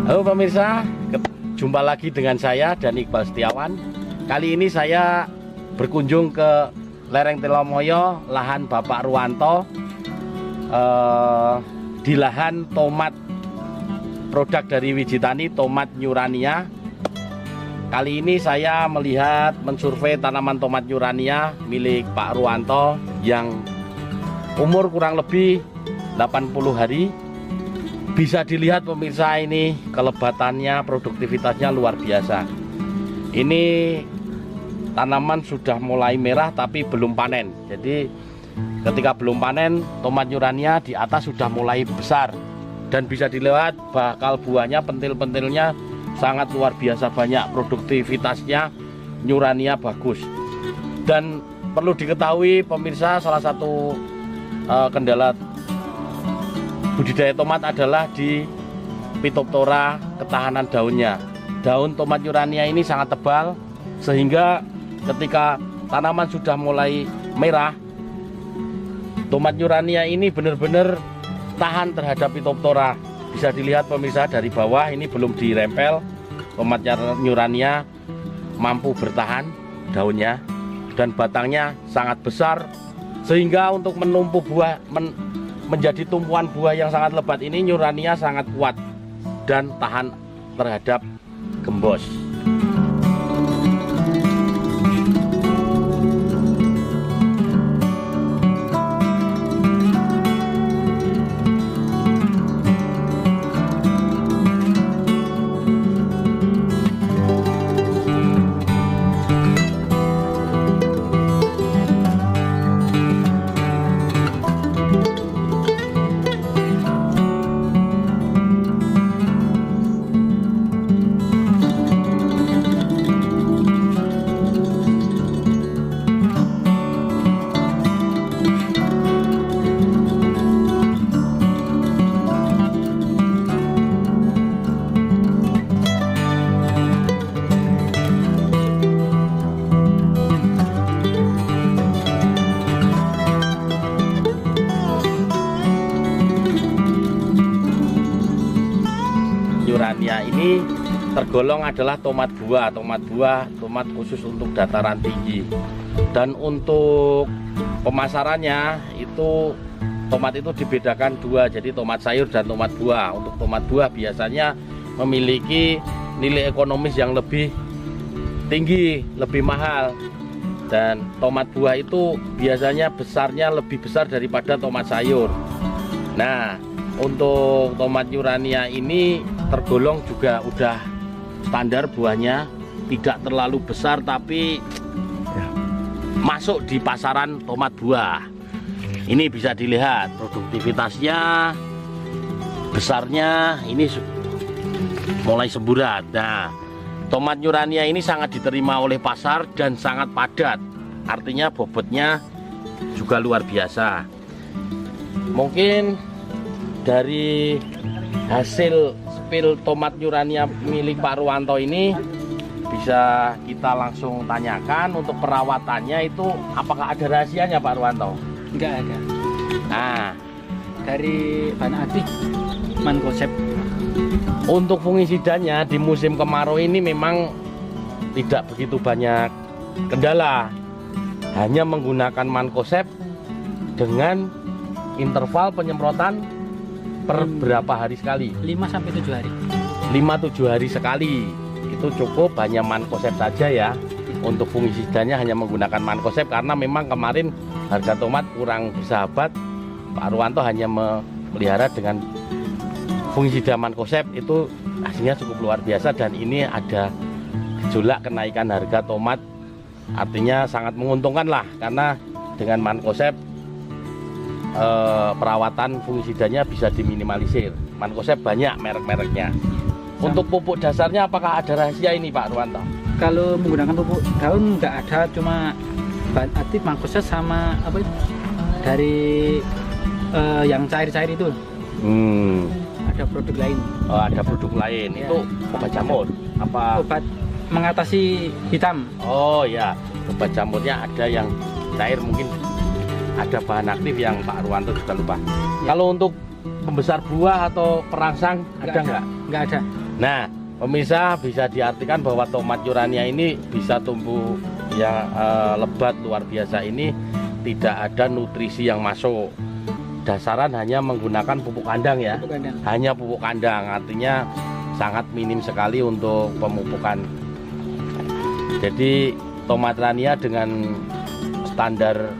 Halo pemirsa, jumpa lagi dengan saya dan Iqbal Setiawan. Kali ini saya berkunjung ke lereng Telomoyo, lahan Bapak Ruwanto, di lahan tomat produk dari Wijitani, tomat Nyurania. Kali ini saya melihat mensurvei tanaman tomat Nyurania milik Pak Ruwanto yang umur kurang lebih 80 hari. Bisa dilihat pemirsa, ini kelebatannya, produktivitasnya luar biasa. Ini tanaman sudah mulai merah tapi belum panen. Jadi ketika belum panen, tomat Nyurania di atas sudah mulai besar. Dan bisa dilihat bakal buahnya, pentil-pentilnya sangat luar biasa banyak. Produktivitasnya Nyurania bagus. Dan perlu diketahui pemirsa, salah satu kendala budidaya tomat adalah di Phytophthora, ketahanan daunnya. Daun tomat Nyurania ini sangat tebal, sehingga ketika tanaman sudah mulai merah, tomat Nyurania ini benar-benar tahan terhadap Phytophthora. Bisa dilihat pemirsa dari bawah, ini belum dirempel. Tomat Nyurania mampu bertahan daunnya, dan batangnya sangat besar, sehingga untuk menumpu buah menjadi tumpuan buah yang sangat lebat ini, Nyurania sangat kuat dan tahan terhadap gembos. Nyurania ini tergolong adalah tomat buah, tomat khusus untuk dataran tinggi. Dan untuk pemasarannya itu tomat itu dibedakan dua, jadi tomat sayur dan tomat buah. Untuk tomat buah biasanya memiliki nilai ekonomis yang lebih tinggi, lebih mahal. Dan tomat buah itu biasanya besarnya lebih besar daripada tomat sayur. Nah, untuk tomat Nyurania ini tergolong juga udah standar buahnya, tidak terlalu besar tapi masuk di pasaran tomat buah. Ini bisa dilihat produktivitasnya, besarnya ini mulai semburat. Nah, tomat Nyurania ini sangat diterima oleh pasar dan sangat padat, artinya bobotnya juga luar biasa. Mungkin dari hasil spill tomat Nyurania milik Pak Ruwanto ini bisa kita langsung tanyakan untuk perawatannya itu, apakah ada rahasianya Pak Ruwanto? Enggak ada. Nah, Dari bahan aktif Mancozeb. untuk fungisidanya di musim kemarau ini memang tidak begitu banyak kendala, hanya menggunakan Mancozeb dengan interval penyemprotan per berapa hari sekali? 5-7 hari. 5-7 hari sekali. Itu cukup, hanya Mancozeb saja ya. Untuk fungisidanya hanya menggunakan Mancozeb, karena memang kemarin harga tomat kurang bersahabat. Pak Ruwanto hanya memelihara dengan fungisida Mancozeb, itu hasilnya cukup luar biasa. Dan ini ada gejolak kenaikan harga tomat, artinya sangat menguntungkan lah, karena dengan Mancozeb perawatan fungisidanya bisa diminimalisir. Mancozeb banyak merek-mereknya. Untuk pupuk dasarnya apakah ada rahasia ini Pak Ruwanto? Kalau menggunakan pupuk daun enggak ada, cuma bahan aktif Mancozeb sama apa itu? Dari yang cair-cair itu. Ada produk lain. Oh, ada produk lain. Ya. Itu obat jamur apa? Obat mengatasi hitam. Oh ya, obat jamurnya ada yang cair, mungkin ada bahan aktif yang Pak Ruwanto juga lupa. Ya. Kalau untuk pembesar buah atau perangsang ada nggak? Nggak ada. Nah, pemirsa, bisa diartikan bahwa tomat Urania ini bisa tumbuh yang lebat luar biasa ini, tidak ada nutrisi yang masuk. Dasaran hanya menggunakan pupuk kandang ya. Pupuk kandang. Hanya pupuk kandang, artinya sangat minim sekali untuk pemupukan. Jadi tomat Urania dengan standar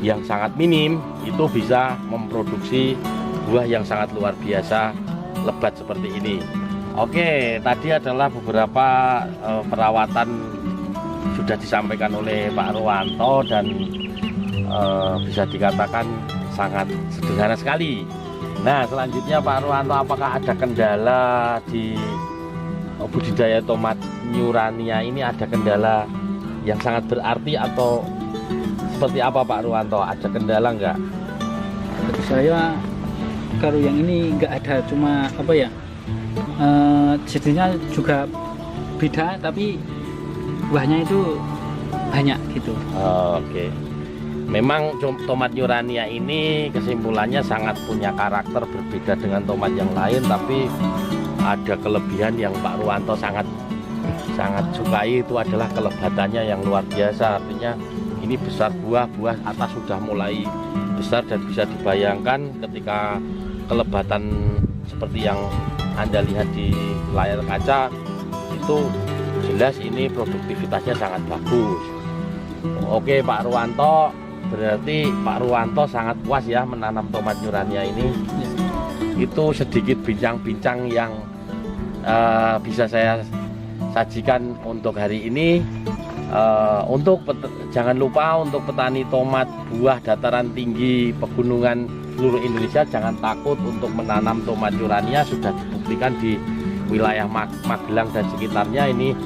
yang sangat minim itu bisa memproduksi buah yang sangat luar biasa lebat seperti ini. Oke, tadi adalah beberapa perawatan sudah disampaikan oleh Pak Ruwanto dan bisa dikatakan sangat sederhana sekali. Nah, selanjutnya Pak Ruwanto, apakah ada kendala di budidaya tomat Urania ini? Ada kendala yang sangat berarti atau seperti apa Pak Ruwanto? Ada kendala nggak? Bagi saya kalau yang ini nggak ada, cuma apa ya, jadinya juga beda tapi buahnya itu banyak gitu. Oke. Memang tomat Urania ini kesimpulannya sangat punya karakter berbeda dengan tomat yang lain, tapi ada kelebihan yang Pak Ruwanto sangat sukai, itu adalah kelebatannya yang luar biasa. Artinya ini besar, buah atas sudah mulai besar dan bisa dibayangkan ketika kelebatan seperti yang Anda lihat di layar kaca itu jelas ini produktivitasnya sangat bagus. Oke Pak Ruwanto, berarti Pak Ruwanto sangat puas ya menanam tomat Urania ini. Itu sedikit bincang-bincang yang bisa saya sajikan untuk hari ini. Jangan lupa untuk petani tomat buah dataran tinggi pegunungan seluruh Indonesia, jangan takut untuk menanam tomat Urania. Sudah dibuktikan di wilayah Magelang dan sekitarnya. Ini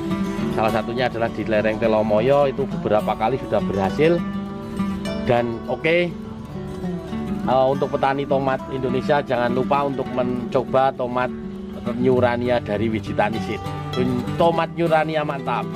salah satunya adalah di lereng Telomoyo, itu beberapa kali sudah berhasil. Dan untuk petani tomat Indonesia jangan lupa untuk mencoba tomat Urania dari Wijitani Seed. Tomat Urania mantap.